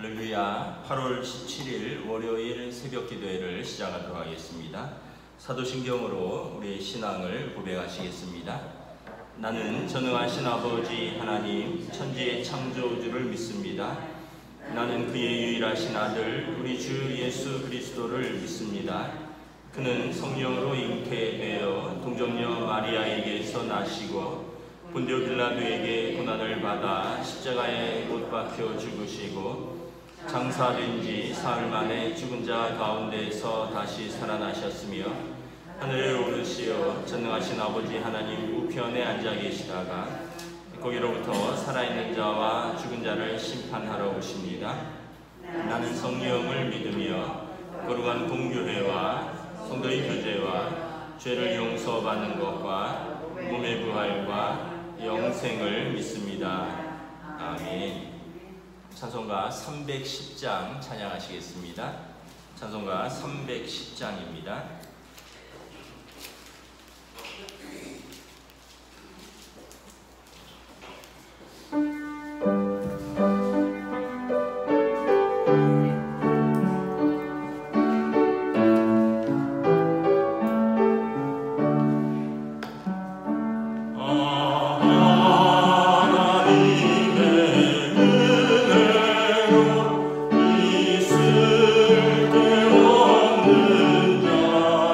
할렐루야. 8월 17일 월요일 새벽 기도회를 시작하도록 하겠습니다. 사도신경으로 우리의 신앙을 고백하시겠습니다. 나는 전능하신 아버지 하나님 천지의 창조주를 믿습니다. 나는 그의 유일하신 아들 우리 주 예수 그리스도를 믿습니다. 그는 성령으로 잉태되어 동정녀 마리아에게서 나시고 본디오 빌라도에게 고난을 받아 십자가에 못 박혀 죽으시고 장사된 지 사흘 만에 죽은 자 가운데서 다시 살아나셨으며 하늘에 오르시어 전능하신 아버지 하나님 우편에 앉아 계시다가 거기로부터 살아있는 자와 죽은 자를 심판하러 오십니다. 나는 성령을 믿으며 거룩한 공교회와 성도의 교제와 죄를 용서받는 것과 몸의 부활과 영생을 믿습니다. 아멘. 찬송가 310장 찬양하시겠습니다. 찬송가 310장입니다. 있을 데 없는 자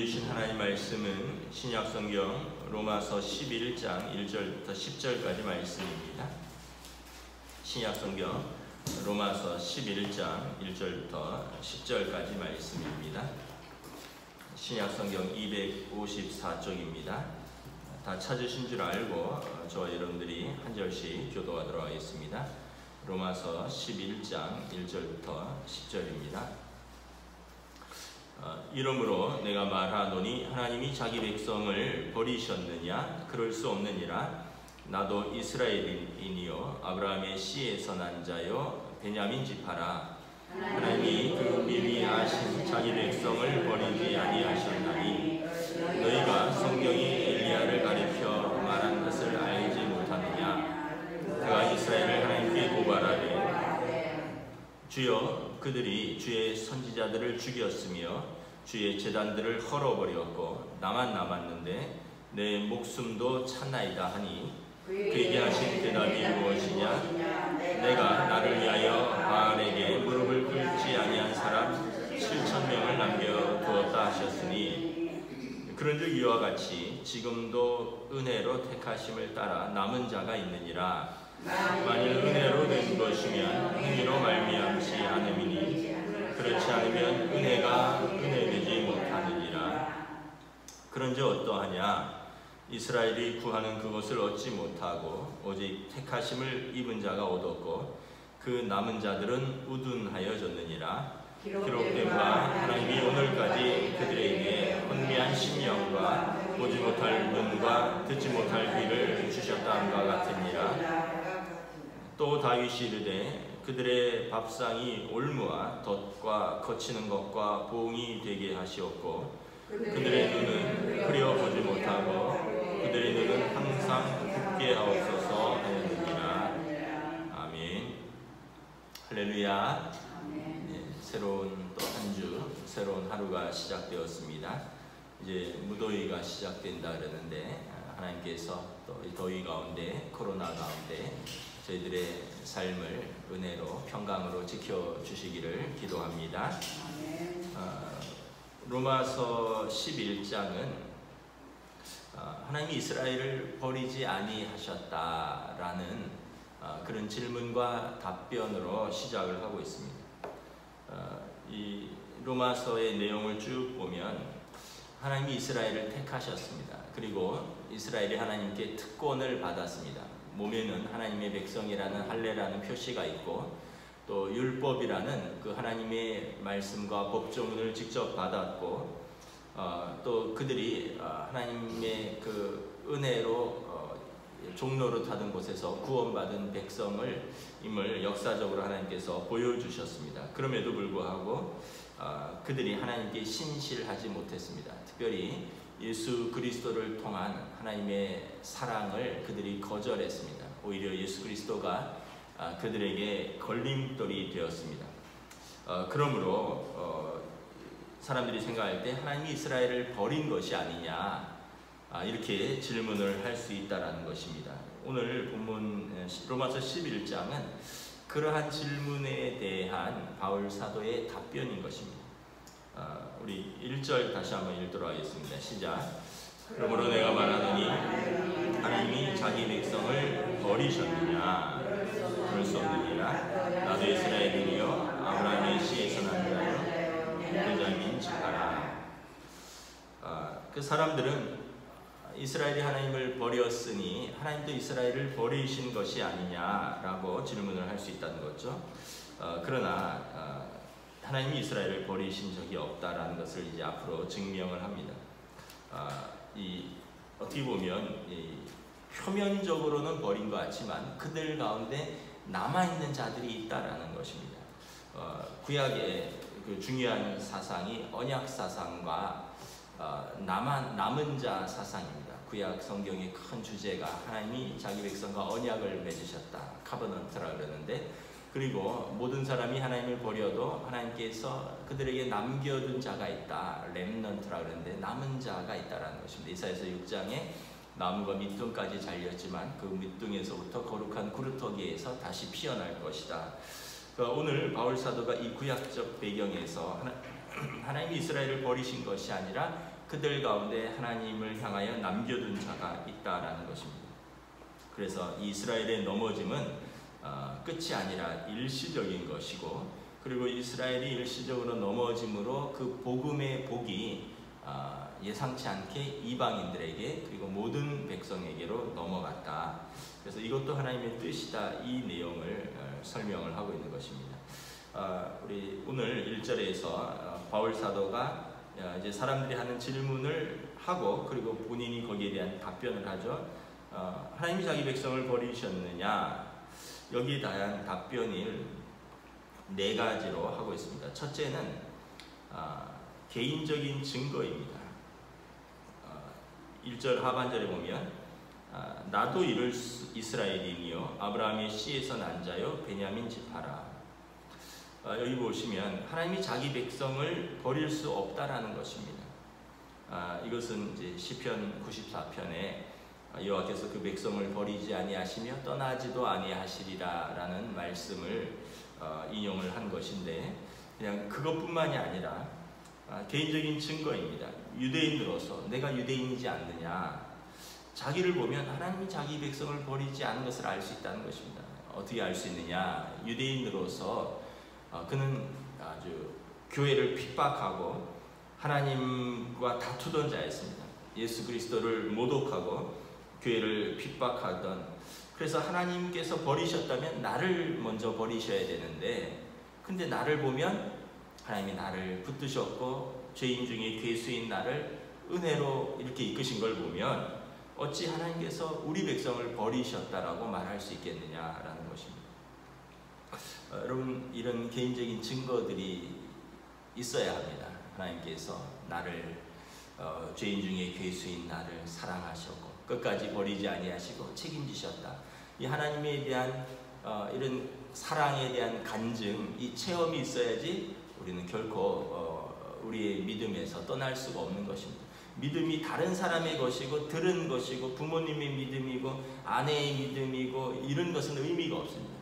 주신 하나님 말씀은 신약성경 로마서 11장 1절부터 10절까지 말씀입니다. 신약성경 로마서 11장 1절부터 10절까지 말씀입니다. 신약성경 254쪽입니다. 다 찾으신 줄 알고 저와 여러분들이 한 절씩 교도하도록 하겠습니다. 로마서 11장 1절부터 10절입니다. 이러므로 내가 말하노니 하나님이 자기 백성을 버리셨느냐? 그럴 수 없느니라. 나도 이스라엘인이요 아브라함의 씨에서 난 자요 베냐민 지파라. 하나님이 그 미리 아신 자기 백성을 버리지 아니하셨나니 너희가 성경이 엘리야를 가리켜 말한 것을 알지 못하느냐? 그가 이스라엘을 하나님께 고발하되 주여 그들이 주의 선지자들을 죽였으며 주의 제단들을 헐어버렸고 나만 남았는데 내 목숨도 찾나이다 하니 그에게 하신 대답이 무엇이냐? 내가 나를 위하여 바알에게 무릎을 꿇지 아니한 사람 7,000명을 남겨두었다 하셨으니 그런즉 이와 같이 지금도 은혜로 택하심을 따라 남은 자가 있느니라. 만일 은혜로 된 것이면 행위로 말미암지 않음이니 그렇지 않으면 은혜가 은혜되지 못하느니라. 그런즉 어떠하냐? 이스라엘이 구하는 그것을 얻지 못하고 오직 택하심을 입은 자가 얻었고 그 남은 자들은 우둔하여졌느니라. 기록된 바 하나님이 오늘까지 그들에게 혼미한 심령과 보지 못할 눈과 듣지 못할 귀를 주셨다 함과 같으니라. 또 다윗이 이르되 그들의 밥상이 올무와 덫과 거치는 것과 봉이 되게 하시었고 그들의 눈은 흐려보지 못하고 그들의 눈은 항상 굳게 하옵소서 하였느니라. 아멘. 할렐루야. 네, 새로운 또 한 주, 새로운 하루가 시작되었습니다. 이제 무더위가 시작된다 그러는데 하나님께서 또 이 더위 가운데 코로나 가운데 저희들의 삶을 은혜로 평강으로 지켜주시기를 기도합니다. 로마서 11장은 하나님이 이스라엘을 버리지 아니하셨다라는 그런 질문과 답변으로 시작을 하고 있습니다. 이 로마서의 내용을 쭉 보면 하나님이 이스라엘을 택하셨습니다. 그리고 이스라엘이 하나님께 특권을 받았습니다. 몸에는 하나님의 백성이라는 할례라는 표시가 있고 또 율법이라는 그 하나님의 말씀과 법조문을 직접 받았고 또 그들이 하나님의 그 은혜로 종로로 타던 곳에서 구원받은 백성을 임을 역사적으로 하나님께서 보여주셨습니다. 그럼에도 불구하고 그들이 하나님께 신실하지 못했습니다. 특별히 예수 그리스도를 통한 하나님의 사랑을 그들이 거절했습니다. 오히려 예수 그리스도가 그들에게 걸림돌이 되었습니다. 그러므로 사람들이 생각할 때 하나님이 이스라엘을 버린 것이 아니냐 이렇게 질문을 할 수 있다는 것입니다. 오늘 본문 로마서 11장은 그러한 질문에 대한 바울 사도의 답변인 것입니다. 우리 1절 다시 한번 읽도록 하겠습니다. 시작. 그러므로 내가 말하노니 하나님이 자기 백성을 버리셨느냐? 그럴 수 없느니라. 나도 이스라엘인이요 아브라함의 씨에서 난 자요 베냐민 지파라. 그 사람들은 이스라엘이 하나님을 버렸으니 하나님도 이스라엘을 버리신 것이 아니냐라고 질문을 할 수 있다는 거죠. 그러나 하나님이 이스라엘을 버리신 적이 없다라는 것을 이제 앞으로 증명을 합니다. 어떻게 보면 표면적으로는 버린 것 같지만 그들 가운데 남아있는 자들이 있다라는 것입니다. 구약의 그 중요한 사상이 언약 사상과 남은 자 사상입니다. 구약 성경의 큰 주제가 하나님이 자기 백성과 언약을 맺으셨다. 카버넌트라 그러는데 그리고 모든 사람이 하나님을 버려도 하나님께서 그들에게 남겨둔 자가 있다. 렘넌트라 그러는데 남은 자가 있다라는 것입니다. 이사야서 6장에 나무가 밑둥까지 잘렸지만 그 밑둥에서부터 거룩한 구루터기에서 다시 피어날 것이다. 그러니까 오늘 바울 사도가 이 구약적 배경에서 하나님이 이스라엘을 버리신 것이 아니라 그들 가운데 하나님을 향하여 남겨둔 자가 있다라는 것입니다. 그래서 이스라엘의 넘어짐은 끝이 아니라 일시적인 것이고, 그리고 이스라엘이 일시적으로 넘어짐으로 그 복음의 복이 예상치 않게 이방인들에게 그리고 모든 백성에게로 넘어갔다. 그래서 이것도 하나님의 뜻이다. 이 내용을 설명을 하고 있는 것입니다. 우리 오늘 1절에서 바울 사도가 이제 사람들이 하는 질문을 하고 그리고 본인이 거기에 대한 답변을 하죠. 하나님이 자기 백성을 버리셨느냐? 여기에 대한 답변을 4가지로 하고 있습니다. 첫째는 개인적인 증거입니다. 1절 하반절에 보면 나도 이스라엘인이요 아브라함의 씨에서 난 자요 베냐민 지파라. 여기 보시면 하나님이 자기 백성을 버릴 수 없다라는 것입니다. 이것은 이제 시편 94편에 여호와께서 그 백성을 버리지 아니하시며 떠나지도 아니하시리라라는 말씀을 인용을 한 것인데, 그냥 그것뿐만이 아니라 개인적인 증거입니다. 유대인으로서 내가 유대인이지 않느냐, 자기를 보면 하나님이 자기 백성을 버리지 않은 것을 알 수 있다는 것입니다. 어떻게 알 수 있느냐? 유대인으로서 그는 아주 교회를 핍박하고 하나님과 다투던 자였습니다. 예수 그리스도를 모독하고 교회를 핍박하던, 그래서 하나님께서 버리셨다면 나를 먼저 버리셔야 되는데, 근데 나를 보면 하나님이 나를 붙드셨고 죄인 중에 괴수인 나를 은혜로 이렇게 이끄신 걸 보면 어찌 하나님께서 우리 백성을 버리셨다라고 말할 수 있겠느냐라는 것입니다. 여러분, 이런 개인적인 증거들이 있어야 합니다. 하나님께서 나를 죄인 중에 괴수인 나를 사랑하셨고 끝까지 버리지 아니하시고 책임지셨다. 이 하나님에 대한 이런 사랑에 대한 간증, 이 체험이 있어야지 우리는 결코 우리의 믿음에서 떠날 수가 없는 것입니다. 믿음이 다른 사람의 것이고 들은 것이고 부모님의 믿음이고 아내의 믿음이고 이런 것은 의미가 없습니다.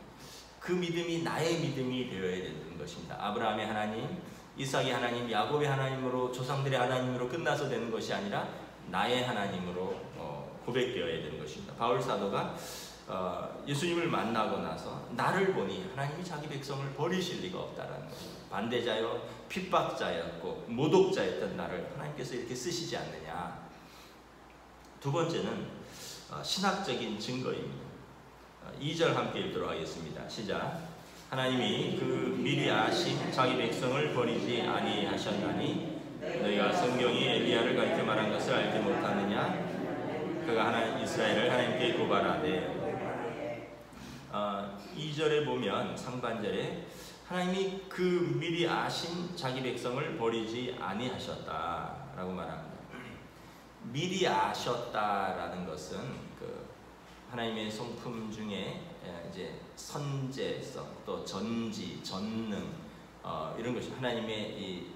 그 믿음이 나의 믿음이 되어야 되는 것입니다. 아브라함의 하나님, 이삭의 하나님, 야곱의 하나님으로, 조상들의 하나님으로 끝나서 되는 것이 아니라 나의 하나님으로 고백되어야 되는 것입니다. 바울 사도가 예수님을 만나고 나서 나를 보니 하나님이 자기 백성을 버리실 리가 없다라는 것입니다. 반대자요 핍박자였고 모독자였던 나를 하나님께서 이렇게 쓰시지 않느냐. 두 번째는 신학적인 증거입니다. 2절 함께 읽도록 하겠습니다. 시작. 하나님이 그 미리 아신 자기 백성을 버리지 아니하셨나니 너희가 성경이 엘리야를 가리켜 말한 것을 알지 못하느냐. 그가 이스라엘을 하나님께 고발하되, 2절에 보면 상반절에 하나님이 그 미리 아신 자기 백성을 버리지 아니하셨다라고 말합니다. 미리 아셨다라는 것은 그 하나님의 성품 중에 이제 선제성, 또 전지, 전능 이런 것이 하나님의 이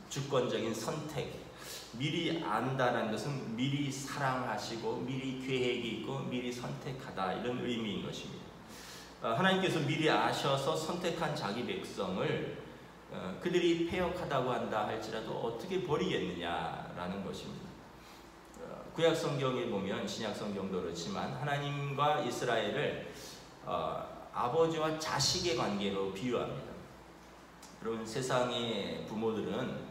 주권적인 선택. 미리 안다라는 것은 미리 사랑하시고 미리 계획이 있고 미리 선택하다 이런 의미인 것입니다. 하나님께서 미리 아셔서 선택한 자기 백성을 그들이 패역하다고 한다 할지라도 어떻게 버리겠느냐라는 것입니다. 구약 성경에 보면 신약 성경도 그렇지만 하나님과 이스라엘을 아버지와 자식의 관계로 비유합니다. 여러분, 세상의 부모들은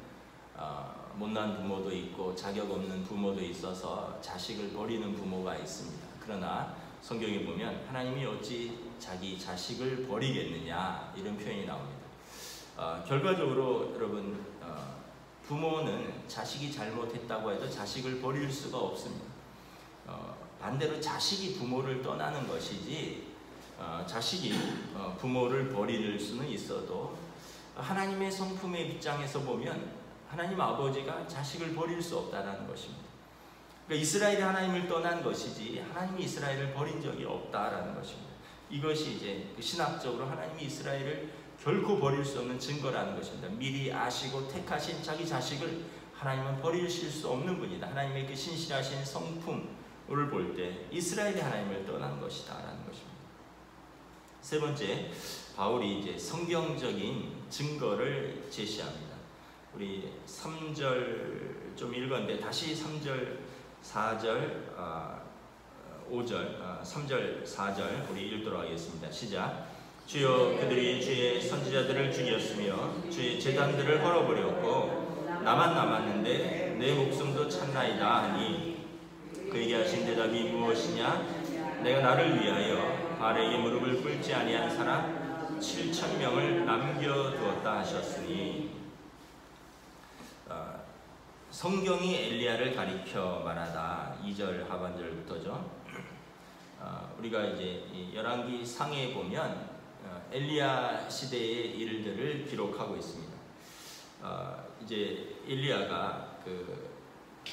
못난 부모도 있고 자격 없는 부모도 있어서 자식을 버리는 부모가 있습니다. 그러나 성경에 보면 하나님이 어찌 자기 자식을 버리겠느냐 이런 표현이 나옵니다. 결과적으로 여러분, 부모는 자식이 잘못했다고 해도 자식을 버릴 수가 없습니다. 반대로 자식이 부모를 떠나는 것이지 자식이 부모를 버릴 수는 있어도 하나님의 성품의 입장에서 보면 하나님 아버지가 자식을 버릴 수 없다는 것입니다. 그러니까 이스라엘이 하나님을 떠난 것이지 하나님이 이스라엘을 버린 적이 없다라는 것입니다. 이것이 이제 신학적으로 하나님이 이스라엘을 결코 버릴 수 없는 증거라는 것입니다. 미리 아시고 택하신 자기 자식을 하나님은 버리실 수 없는 분이다. 하나님의 그 신실하신 성품을 볼 때 이스라엘이 하나님을 떠난 것이다라는 것입니다. 세 번째, 바울이 이제 성경적인 증거를 제시합니다. 우리 3절 좀 읽었는데 다시 3절, 4절, 5절, 3절, 4절 우리 읽도록 하겠습니다. 시작. 주여 그들이 주의 선지자들을 죽였으며 주의 제단들을 헐어버렸고 나만 남았는데 내 목숨도 찾나이다 하니 그에게 하신 대답이 무엇이냐? 내가 나를 위하여 바알에게 무릎을 꿇지 아니한 사람 7,000명을 남겨두었다 하셨으니, 성경이 엘리야를 가리켜 말하다 2절 하반절부터죠. 우리가 이제 열왕기 상에 보면 엘리야 시대의 일들을 기록하고 있습니다. 이제 엘리야가 그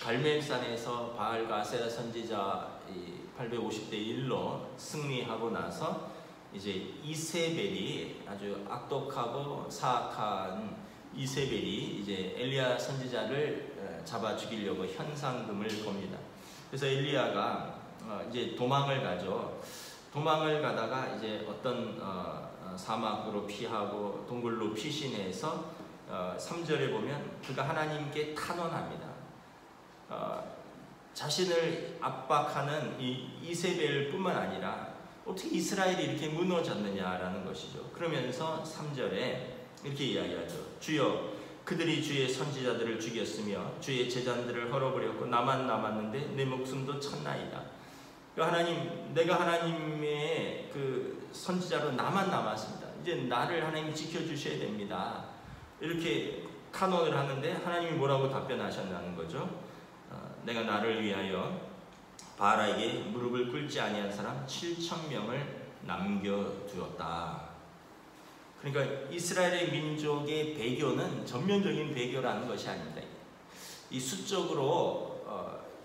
갈멜산에서 바알과 아세라 선지자 850대 1로 승리하고 나서 이제 이세벨이 아주 악독하고 사악한 이세벨이 이제 엘리야 선지자를 잡아 죽이려고 현상금을 겁니다. 그래서 엘리야가 이제 도망을 가죠. 도망을 가다가 이제 어떤 사막으로 피하고 동굴로 피신해서 3절에 보면 그가 하나님께 탄원합니다. 자신을 압박하는 이 이세벨 뿐만 아니라 어떻게 이스라엘이 이렇게 무너졌느냐라는 것이죠. 그러면서 3절에 이렇게 이야기하죠. 주여 그들이 주의 선지자들을 죽였으며 주의 제단들을 헐어버렸고 나만 남았는데 내 목숨도 찾나이다. 하나님, 내가 하나님의 그 선지자로 나만 남았습니다. 이제 나를 하나님이 지켜주셔야 됩니다. 이렇게 탄원을 하는데 하나님이 뭐라고 답변하셨다는 거죠. 내가 나를 위하여 바알에게 무릎을 꿇지 아니한 사람 7,000명을 남겨두었다. 그러니까 이스라엘의 민족의 배교는 전면적인 배교라는 것이 아닙니다. 이 수적으로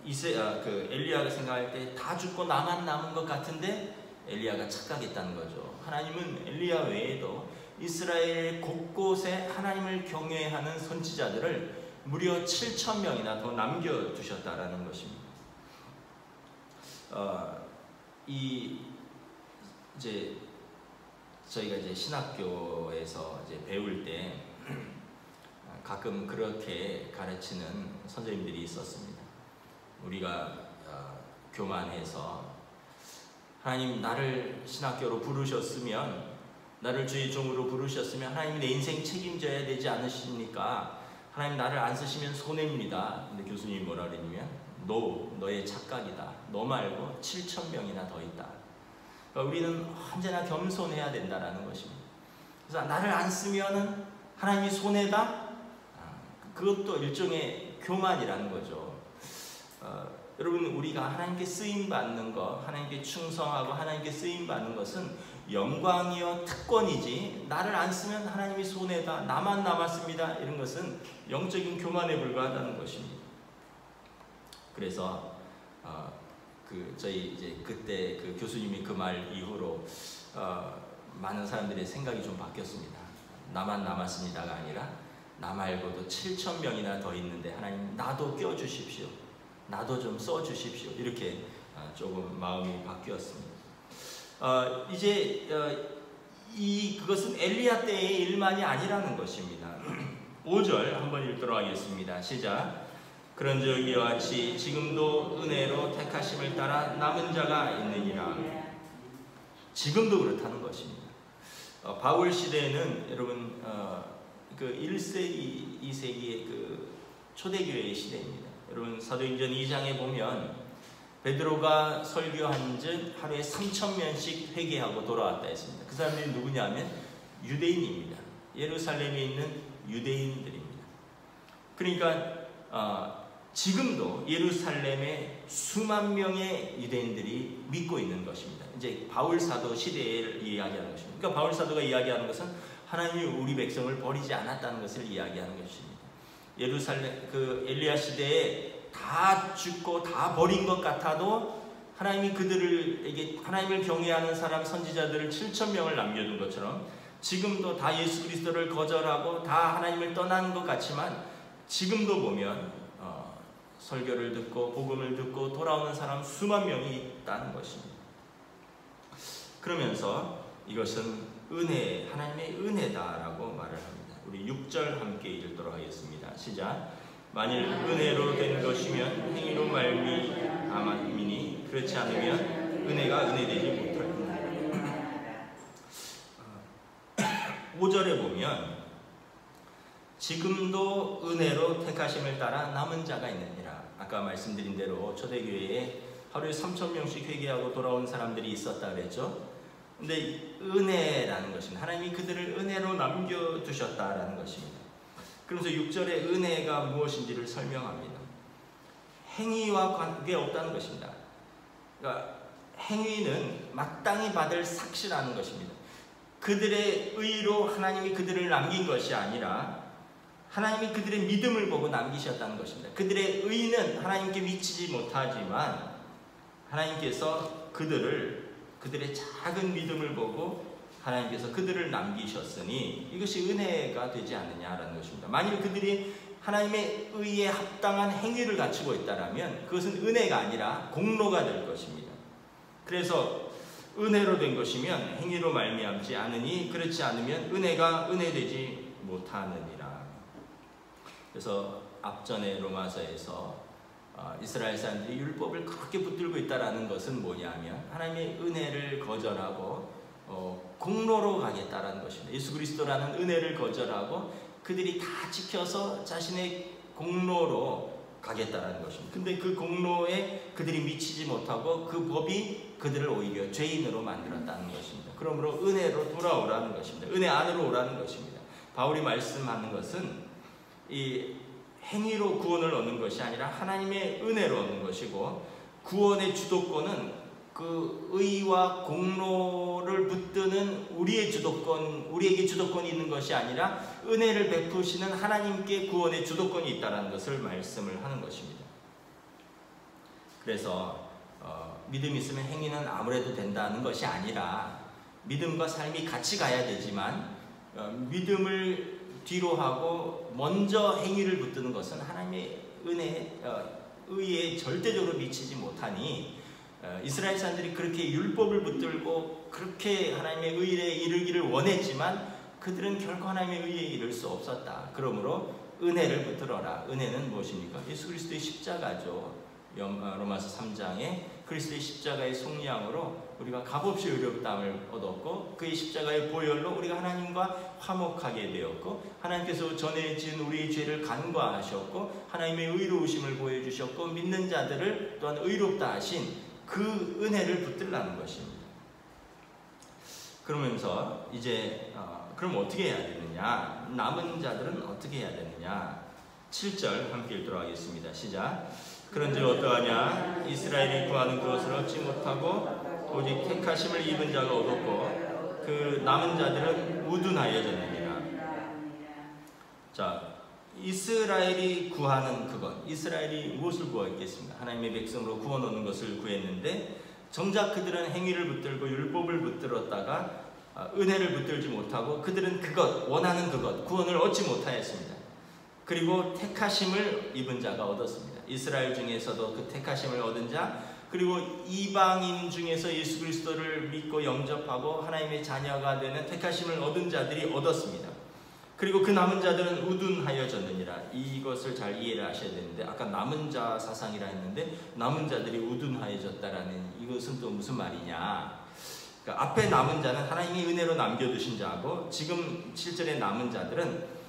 엘리야가 생각할 때 다 죽고 나만 남은 것 같은데 엘리야가 착각했다는 거죠. 하나님은 엘리야 외에도 이스라엘 곳곳에 하나님을 경외하는 선지자들을 무려 7,000명이나 더 남겨두셨다라는 것입니다. 이제 저희가 이제 신학교에서 이제 배울 때 가끔 그렇게 가르치는 선생님들이 있었습니다. 우리가 교만해서 하나님 나를 신학교로 부르셨으면, 나를 주의 종으로 부르셨으면 하나님이 내 인생 책임져야 되지 않으십니까? 하나님 나를 안 쓰시면 손해입니다. 근데 교수님이 뭐라 그러냐면 너의 착각이다. 너 말고 7,000명이나 더 있다. 그러니까 우리는 언제나 겸손해야 된다는 것입니다. 그래서 나를 안 쓰면 하나님이 손해다? 그것도 일종의 교만이라는 거죠. 여러분, 우리가 하나님께 쓰임받는 것, 하나님께 충성하고 하나님께 쓰임받는 것은 영광이요 특권이지, 나를 안 쓰면 하나님이 손해다, 나만 남았습니다, 이런 것은 영적인 교만에 불과하다는 것입니다. 그래서 저희 이제 그때 그 교수님이 그 말 이후로 많은 사람들의 생각이 좀 바뀌었습니다. 나만 남았습니다가 아니라 나 말고도 7,000명이나 더 있는데 하나님 나도 껴주십시오, 나도 좀 써주십시오, 이렇게 조금 마음이 바뀌었습니다. 이제 그것은 엘리야 때의 일만이 아니라는 것입니다. 5절 한번 읽도록 하겠습니다. 시작. 그런즉 이와 같이 지금도 은혜로 택하심을 따라 남은 자가 있느니라. 지금도 그렇다는 것입니다. 바울 시대에는 여러분 그 1세기, 2세기의 그 초대교회의 시대입니다. 여러분 사도행전 2장에 보면 베드로가 설교한즉 하루에 3,000명씩 회개하고 돌아왔다 했습니다. 그 사람들이 누구냐면 유대인입니다. 예루살렘에 있는 유대인들입니다. 그러니까 지금도 예루살렘에 수만 명의 유대인들이 믿고 있는 것입니다. 이제 바울 사도 시대를 이야기하는 것입니다. 그러니까 바울 사도가 이야기하는 것은 하나님이 우리 백성을 버리지 않았다는 것을 이야기하는 것입니다. 예루살렘 그 엘리야 시대에 다 죽고 다 버린 것 같아도 하나님이 그들에게 하나님을 경외하는 사람 선지자들을 7,000명을 남겨둔 것처럼 지금도 다 예수 그리스도를 거절하고 다 하나님을 떠난 것 같지만 지금도 보면 설교를 듣고 복음을 듣고 돌아오는 사람 수만 명이 있다는 것입니다. 그러면서 이것은 은혜, 하나님의 은혜다라고 말을 합니다. 우리 6절 함께 읽도록 하겠습니다. 시작. 만일 은혜로 된 것이면 행위로 말미암이니 그렇지 않으면 은혜가 은혜되지 못하리라. 5절에 보면 지금도 은혜로 택하심을 따라 남은 자가 있느니라. 아까 말씀드린 대로 초대교회에 하루에 3,000명씩 회개하고 돌아온 사람들이 있었다 그랬죠. 근데 은혜라는 것은 하나님이 그들을 은혜로 남겨두셨다라는 것입니다. 그러면서 6절에 은혜가 무엇인지를 설명합니다. 행위와 관계없다는 것입니다. 그러니까 행위는 마땅히 받을 삭시라는 것입니다. 그들의 의로 하나님이 그들을 남긴 것이 아니라 하나님이 그들의 믿음을 보고 남기셨다는 것입니다. 그들의 의는 하나님께 미치지 못하지만 하나님께서 그들의 작은 믿음을 보고 하나님께서 그들을 남기셨으니 이것이 은혜가 되지 않느냐라는 것입니다. 만일 그들이 하나님의 의에 합당한 행위를 갖추고 있다면 그것은 은혜가 아니라 공로가 될 것입니다. 그래서 은혜로 된 것이면 행위로 말미암지 않으니 그렇지 않으면 은혜가 은혜되지 못하느니라. 그래서 앞전에 로마서에서 이스라엘 사람들이 율법을 그렇게 붙들고 있다는 것은 뭐냐면 하나님의 은혜를 거절하고 공로로 가겠다라는 것입니다. 예수 그리스도라는 은혜를 거절하고 그들이 다 지켜서 자신의 공로로 가겠다라는 것입니다. 근데 그 공로에 그들이 미치지 못하고 그 법이 그들을 오히려 죄인으로 만들었다는 것입니다. 그러므로 은혜로 돌아오라는 것입니다. 은혜 안으로 오라는 것입니다. 바울이 말씀하는 것은 이 행위로 구원을 얻는 것이 아니라 하나님의 은혜로 얻는 것이고 구원의 주도권은 그 의와 공로를 붙드는 우리에게 주도권이 있는 것이 아니라 은혜를 베푸시는 하나님께 구원의 주도권이 있다는 것을 말씀을 하는 것입니다. 그래서 믿음이 있으면 행위는 아무래도 된다는 것이 아니라 믿음과 삶이 같이 가야 되지만 믿음을 뒤로 하고 먼저 행위를 붙드는 것은 하나님의 의에 절대적으로 미치지 못하니 이스라엘 사람들이 그렇게 율법을 붙들고 그렇게 하나님의 의에 이르기를 원했지만 그들은 결코 하나님의 의에 이를 수 없었다. 그러므로 은혜를 붙들어라. 은혜는 무엇입니까? 예수 그리스도의 십자가죠. 로마서 3장에 그리스도의 십자가의 속량으로 우리가 값없이 의롭다함을 얻었고 그의 십자가의 보혈로 우리가 하나님과 화목하게 되었고 하나님께서 전에 지은 우리의 죄를 간과하셨고 하나님의 의로우심을 보여주셨고 믿는 자들을 또한 의롭다 하신 그 은혜를 붙들라는 것입니다. 그러면서 이제 그럼 어떻게 해야 되느냐? 남은 자들은 어떻게 해야 되느냐? 7절 함께 읽도록 하겠습니다. 시작. 그런즉 어떠하냐? 이스라엘이 구하는 그것을 얻지 못하고 오직 택하심을 입은 자가 얻었고 그 남은 자들은 우둔하여졌느니라. 자, 이스라엘이 구하는 그것, 이스라엘이 무엇을 구했겠습니까? 하나님의 백성으로 구원 얻는 것을 구했는데 정작 그들은 행위를 붙들고 율법을 붙들었다가 은혜를 붙들지 못하고 그들은 원하는 그것, 구원을 얻지 못하였습니다. 그리고 택하심을 입은 자가 얻었습니다. 이스라엘 중에서도 그 택하심을 얻은 자, 그리고 이방인 중에서 예수 그리스도를 믿고 영접하고 하나님의 자녀가 되는 택하심을 얻은 자들이 얻었습니다. 그리고 그 남은 자들은 우둔하여졌느니라. 이것을 잘 이해를 하셔야 되는데 아까 남은 자 사상이라 했는데 남은 자들이 우둔하여졌다라는 이것은 또 무슨 말이냐. 그러니까 앞에 남은 자는 하나님이 은혜로 남겨두신 자고 지금 7절에 남은 자들은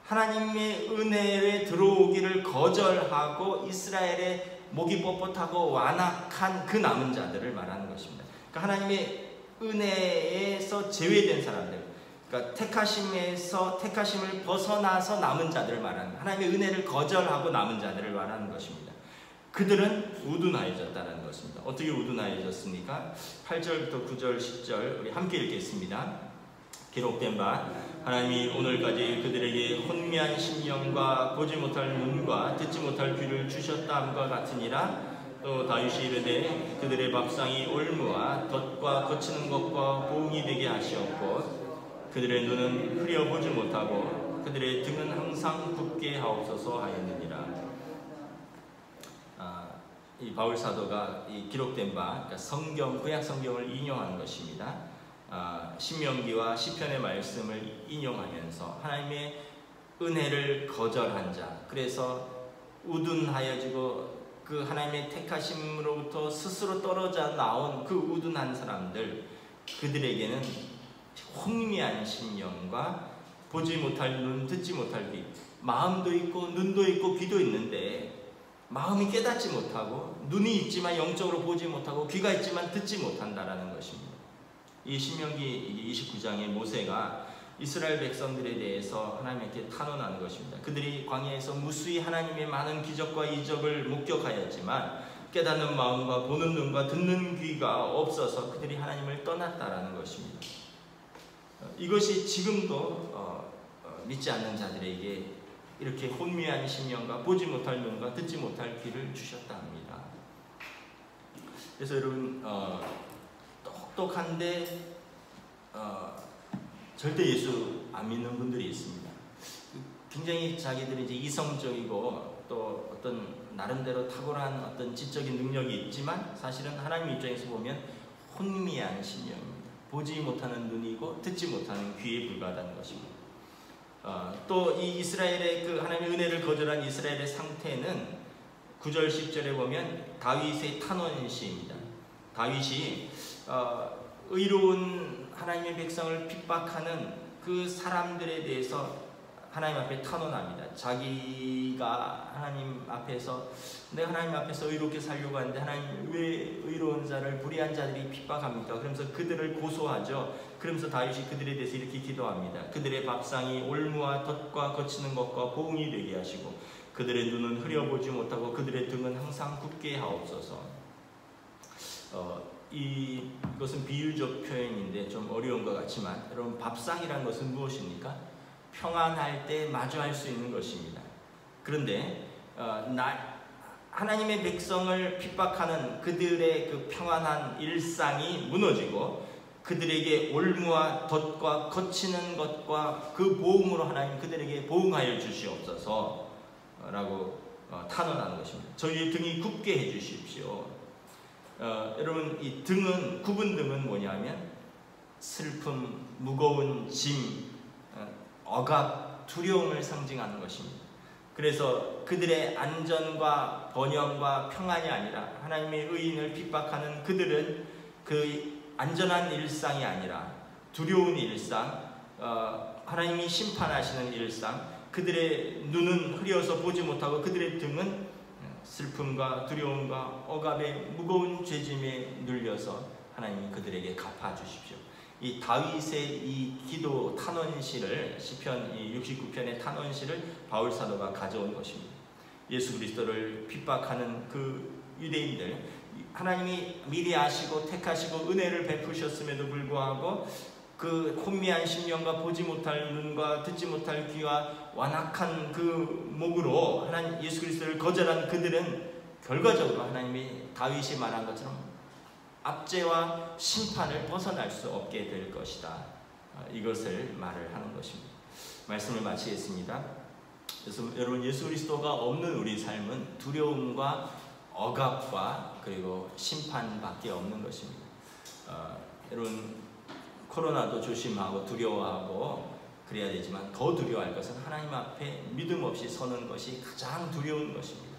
하나님의 은혜에 들어오기를 거절하고 이스라엘의 목이 뻣뻣하고 완악한 그 남은 자들을 말하는 것입니다. 그러니까 하나님의 은혜에서 제외된 사람들, 그러니까 택하심을 벗어나서 남은 자들을 말하는, 하나님의 은혜를 거절하고 남은 자들을 말하는 것입니다. 그들은 우둔하여졌다는 것입니다. 어떻게 우둔하여졌습니까? 8절부터 9절, 10절 우리 함께 읽겠습니다. 기록된 바 하나님이 오늘까지 그들에게 혼미한 심령과 보지 못할 눈과 듣지 못할 귀를 주셨다함과 같으니라. 또 다윗이 이르되 그들의 밥상이 올무와 덫과 거치는 것과 보응이 되게 하시었고 그들의 눈은 흐려보지 못하고 그들의 등은 항상 굳게 하옵소서 하였느니라. 이 바울 사도가 이 기록된 바 그러니까 구약 성경을 인용하는 것입니다. 신명기와 시편의 말씀을 인용하면서 하나님의 은혜를 거절한 자, 그래서 우둔하여지고 그 하나님의 택하심으로부터 스스로 떨어져 나온 그 우둔한 사람들, 그들에게는 혼미한 심령과 보지 못할 눈, 듣지 못할 귀, 마음도 있고 눈도 있고 귀도 있는데 마음이 깨닫지 못하고 눈이 있지만 영적으로 보지 못하고 귀가 있지만 듣지 못한다라는 것입니다. 이 신명기 29장에 모세가 이스라엘 백성들에 대해서 하나님께 탄원하는 것입니다. 그들이 광야에서 무수히 하나님의 많은 기적과 이적을 목격하였지만 깨닫는 마음과 보는 눈과 듣는 귀가 없어서 그들이 하나님을 떠났다라는 것입니다. 이것이 지금도 믿지 않는 자들에게 이렇게 혼미한 심령과 보지 못할 눈과 듣지 못할 귀를 주셨다 합니다. 그래서 여러분 똑똑한데 절대 예수 안 믿는 분들이 있습니다. 굉장히 자기들이 이제 이성적이고 또 어떤 나름대로 탁월한 어떤 지적인 능력이 있지만 사실은 하나님 입장에서 보면 혼미한 심령입니다. 보지 못하는 눈이고 듣지 못하는 귀에 불과하다는 것입니다. 또 이 이스라엘의 그 하나님의 은혜를 거절한 이스라엘의 상태는 9절 10절에 보면 다윗의 탄원시입니다. 다윗이 의로운 하나님의 백성을 핍박하는 그 사람들에 대해서 하나님 앞에 탄원합니다. 자기가 하나님 앞에서 내가 하나님 앞에서 의롭게 살려고 하는데 하나님 왜 의로운 자를 불의한 자들이 핍박합니까? 그러면서 그들을 고소하죠. 그러면서 다윗이 그들에 대해서 이렇게 기도합니다. 그들의 밥상이 올무와 덫과 거치는 것과 보응이 되게 하시고 그들의 눈은 흐려보지 못하고 그들의 등은 항상 굳게 하옵소서. 이것은 비유적 표현인데 좀 어려운 것 같지만 여러분, 밥상이라는 것은 무엇입니까? 평안할 때 마주할 수 있는 것입니다. 그런데 하나님의 백성을 핍박하는 그들의 그 평안한 일상이 무너지고 그들에게 올무와 덫과 거치는 것과 그 보응으로 하나님 그들에게 보응하여 주시옵소서 라고 탄원하는 것입니다. 저희의 등이 굽게 해 주십시오. 여러분, 이 등은, 굽은 등은 뭐냐면 슬픔, 무거운 짐, 억압, 두려움을 상징하는 것입니다. 그래서 그들의 안전과 번영과 평안이 아니라 하나님의 의인을 핍박하는 그들은 그 안전한 일상이 아니라 두려운 일상, 하나님이 심판하시는 일상, 그들의 눈은 흐려서 보지 못하고 그들의 등은 슬픔과 두려움과 억압의 무거운 죄짐에 눌려서 하나님이 그들에게 갚아주십시오. 이 다윗의 이 기도 탄원시를 시편 69편의 탄원시를 바울 사도가 가져온 것입니다. 예수 그리스도를 핍박하는 그 유대인들, 하나님이 미리 아시고 택하시고 은혜를 베푸셨음에도 불구하고 그 혼미한 심령과 보지 못할 눈과 듣지 못할 귀와 완악한 그 목으로 하나님 예수 그리스도를 거절한 그들은 결과적으로 하나님이 다윗이 말한 것처럼 압제와 심판을 벗어날 수 없게 될 것이다. 이것을 말을 하는 것입니다. 말씀을 마치겠습니다. 그래서 여러분, 예수 그리스도가 없는 우리 삶은 두려움과 억압과 그리고 심판밖에 없는 것입니다. 여러분, 코로나도 조심하고 두려워하고 그래야 되지만 더 두려워할 것은 하나님 앞에 믿음 없이 서는 것이 가장 두려운 것입니다.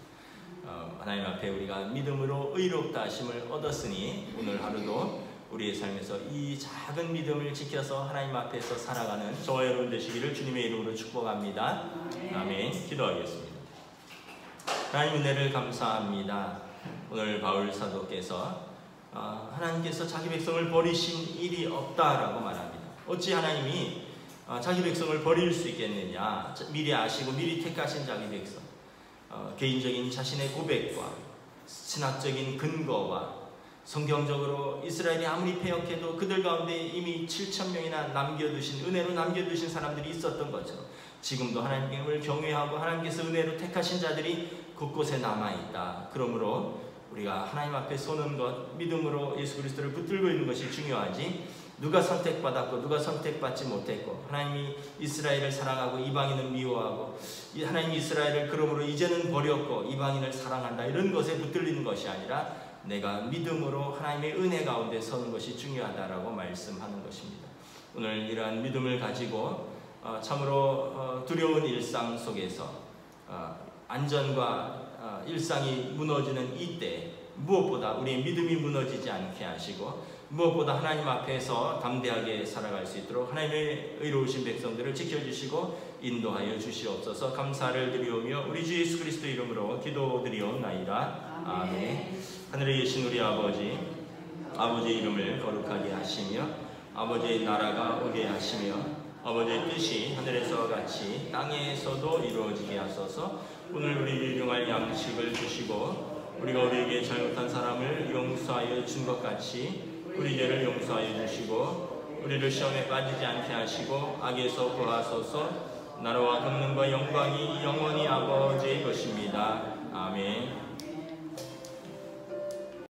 하나님 앞에 우리가 믿음으로 의롭다 하심을 얻었으니 오늘 하루도 우리의 삶에서 이 작은 믿음을 지켜서 하나님 앞에서 살아가는 저와 여러분 되시기를 주님의 이름으로 축복합니다. 아멘. 기도하겠습니다. 하나님 은혜를 감사합니다. 오늘 바울 사도께서 하나님께서 자기 백성을 버리신 일이 없다라고 말합니다. 어찌 하나님이 자기 백성을 버릴 수 있겠느냐? 미리 아시고 미리 택하신 자기 백성, 개인적인 자신의 고백과 신학적인 근거와 성경적으로 이스라엘이 아무리 패역해도 그들 가운데 이미 7,000명이나 남겨두신, 은혜로 남겨두신 사람들이 있었던 것처럼 지금도 하나님을 경외하고 하나님께서 은혜로 택하신 자들이 곳곳에 남아있다. 그러므로 우리가 하나님 앞에 서는 것, 믿음으로 예수 그리스도를 붙들고 있는 것이 중요하지, 누가 선택받았고 누가 선택받지 못했고, 하나님이 이스라엘을 사랑하고 이방인을 미워하고 하나님이 이스라엘을 그러므로 이제는 버렸고 이방인을 사랑한다, 이런 것에 붙들리는 것이 아니라 내가 믿음으로 하나님의 은혜 가운데 서는 것이 중요하다라고 말씀하는 것입니다. 오늘 이러한 믿음을 가지고 참으로 두려운 일상 속에서 안전과 일상이 무너지는 이때 무엇보다 우리의 믿음이 무너지지 않게 하시고 무엇보다 하나님 앞에서 담대하게 살아갈 수 있도록 하나님의 의로우신 백성들을 지켜주시고 인도하여 주시옵소서. 감사를 드리오며 우리 주 예수 그리스도 이름으로 기도드리옵나이다. 아멘. 하늘에 계신 우리 아버지, 아버지의 이름을 거룩하게 하시며 아버지의 나라가 오게 하시며 아버지의 뜻이 하늘에서 같이 땅에서도 이루어지게 하소서. 오늘 우리 일용할 양식을 주시고 우리가 우리에게 잘못한 사람을 용서하여 준 것 같이 우리 죄를 용서하여 주시고 우리를 시험에 빠지지 않게 하시고 악에서 구하소서. 나라와 권능과 영광이 영원히 아버지의 것입니다. 아멘.